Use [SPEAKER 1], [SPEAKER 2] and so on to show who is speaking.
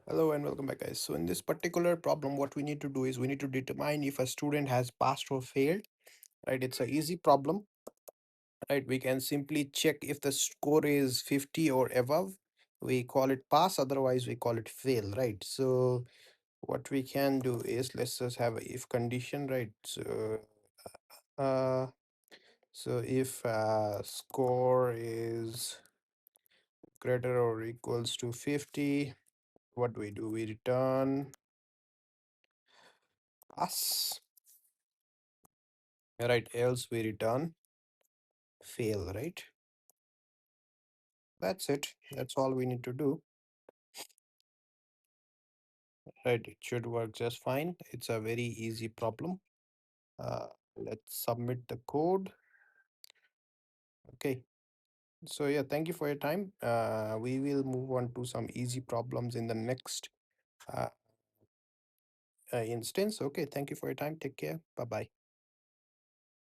[SPEAKER 1] Hello and welcome back, guys. So, in this particular problem, what we need to do is we need to determine if a student has passed or failed. Right? It's a easy problem. Right? We can simply check if the score is 50 or above. We call it pass. Otherwise, we call it fail. Right? So, what we can do is let's just have a if condition. Right? Uh, so if score is greater or equals to 50, what do? We return pass. Right, else we return fail. Right, that's it. That's all we need to do. Right, it should work just fine. It's a very easy problem. Let's submit the code. Okay, so yeah, thank you for your time. We will move on to some easy problems in the next uh, instance. Okay, thank you for your time. Take care. Bye bye.